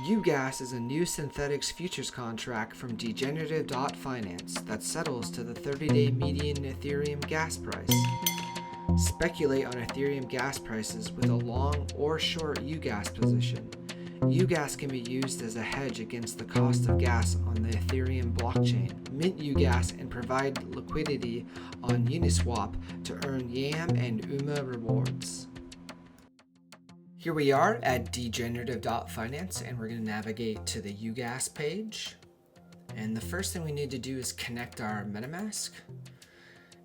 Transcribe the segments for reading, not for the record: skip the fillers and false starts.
uGAS is a new synthetics futures contract from Degenerative.Finance that settles to the 30-day median Ethereum gas price. Speculate on Ethereum gas prices with a long or short uGAS position. uGAS can be used as a hedge against the cost of gas on the Ethereum blockchain. Mint uGAS and provide liquidity on Uniswap to earn YAM and UMA Rewards. Here we are at Degenerative.Finance, and we're going to navigate to the uGAS page. And the first thing we need to do is connect our MetaMask.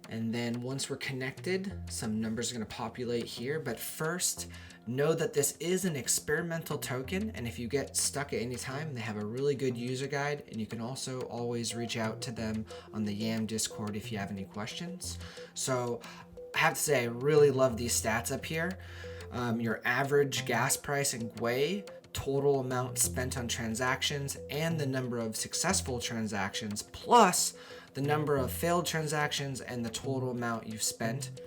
And then once we're connected, some numbers are going to populate here. But first, know that this is an experimental token, and if you get stuck at any time, they have a really good user guide, and you can also always reach out to them on the YAM Discord if you have any questions. So I have to say, I really love these stats up here. Your average gas price in Gwei, total amount spent on transactions, and the number of successful transactions, plus the number of failed transactions and the total amount you've spent.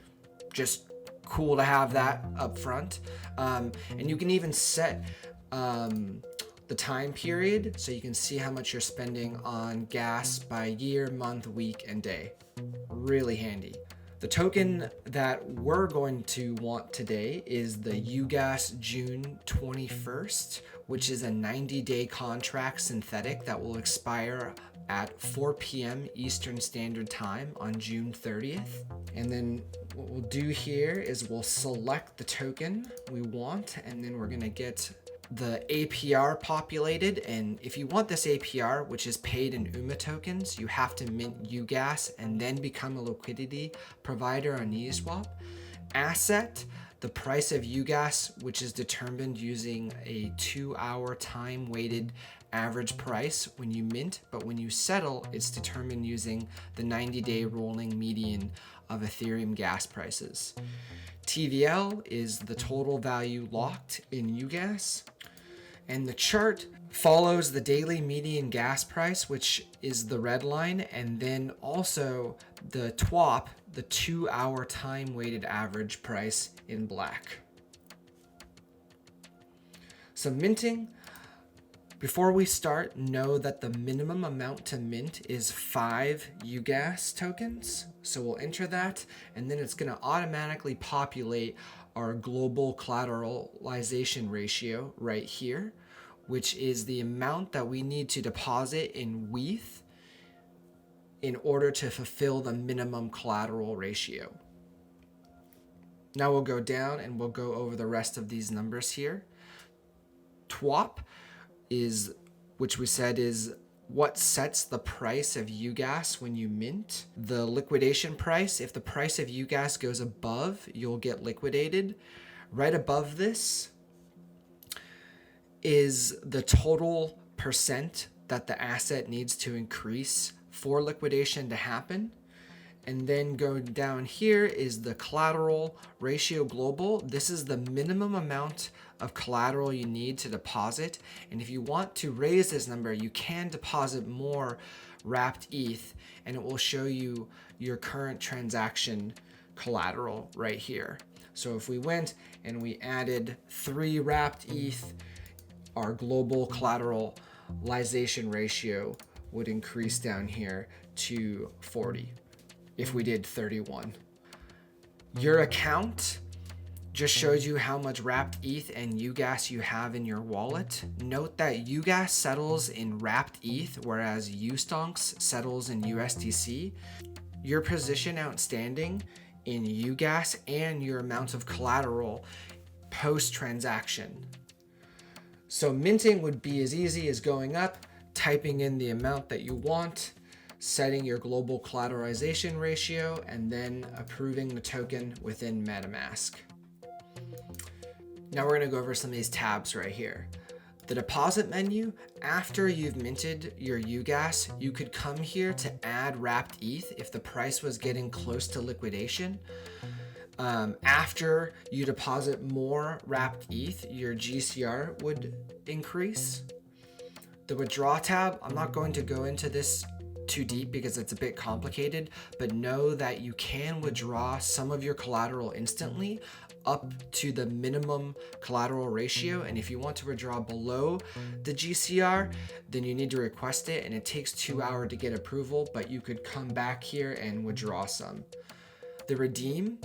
Just cool to have that up front. And you can even set the time period so you can see how much you're spending on gas by year, month, week, and day. Really handy. The token that we're going to want today is the uGAS June 21st, which is a 90-day contract synthetic that will expire at 4 p.m. Eastern Standard Time on June 30th. And then what we'll do here is we'll select the token we want, and then we're going to get the APR populated. And if you want this APR, which is paid in UMA tokens, you have to mint uGAS and then become a liquidity provider on Uniswap. Asset, the price of uGAS, which is determined using a 2-hour time-weighted average price when you mint, but when you settle, it's determined using the 90-day rolling median of Ethereum gas prices. TVL is the total value locked in uGAS. And the chart follows the daily median gas price, which is the red line, and then also the TWAP, the 2-hour time-weighted average price in black. So minting, before we start, know that the minimum amount to mint is 5 uGAS tokens. So we'll enter that, and then it's going to automatically populate our global collateralization ratio right here, which is the amount that we need to deposit in WETH in order to fulfill the minimum collateral ratio. Now we'll go down and we'll go over the rest of these numbers here. TWAP is, which we said is what sets the price of uGAS when you mint. The liquidation price, if the price of uGAS goes above, you'll get liquidated. Right above this is the total percent that the asset needs to increase for liquidation to happen. And then going down here is the collateral ratio global. This is the minimum amount of collateral you need to deposit. And if you want to raise this number, you can deposit more wrapped ETH, and it will show you your current transaction collateral right here. So if we went and we added 3 wrapped ETH, our global collateralization ratio would increase down here to 40. If we did 31. Your account just shows you how much wrapped ETH and uGAS you have in your wallet. Note that uGAS settles in wrapped ETH, whereas uStonks settles in USDC. Your position outstanding in uGAS and your amount of collateral post-transaction. So minting would be as easy as going up, typing in the amount that you want, setting your global collateralization ratio, and then approving the token within MetaMask. Now we're going to go over some of these tabs right here. The deposit menu, after you've minted your uGAS, you could come here to add wrapped ETH if the price was getting close to liquidation. After you deposit more wrapped ETH, your GCR would increase. The withdraw tab, I'm not going to go into this too deep because it's a bit complicated, but know that you can withdraw some of your collateral instantly up to the minimum collateral ratio, and if you want to withdraw below the GCR, then you need to request it, and it takes 2 hours to get approval, but you could come back here and withdraw some. The redeem,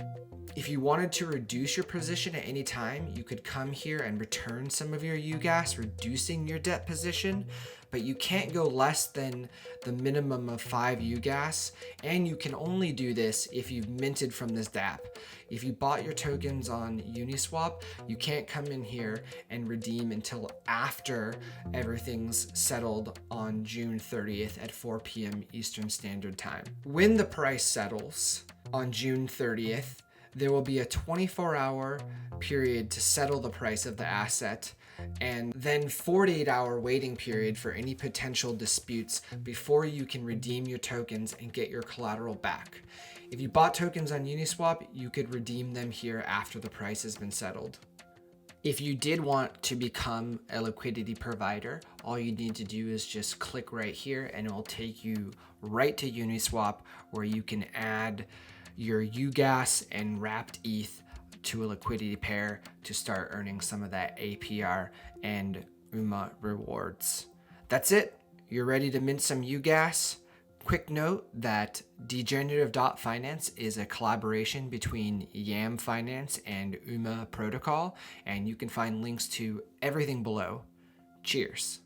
if you wanted to reduce your position at any time, you could come here and return some of your uGAS, reducing your debt position, but you can't go less than the minimum of 5 uGAS, and you can only do this if you've minted from this dApp. If you bought your tokens on Uniswap, you can't come in here and redeem until after everything's settled on June 30th at 4 p.m. Eastern Standard Time. When the price settles on June 30th, there will be a 24-hour period to settle the price of the asset, and then 48-hour waiting period for any potential disputes before you can redeem your tokens and get your collateral back. If you bought tokens on Uniswap, you could redeem them here after the price has been settled. If you did want to become a liquidity provider, all you need to do is just click right here and it will take you right to Uniswap, where you can add your uGAS and wrapped ETH to a liquidity pair to start earning some of that APR and UMA rewards. That's it. You're ready to mint some uGAS. Quick note that Degenerative.Finance is a collaboration between YAM Finance and UMA Protocol, and you can find links to everything below. Cheers.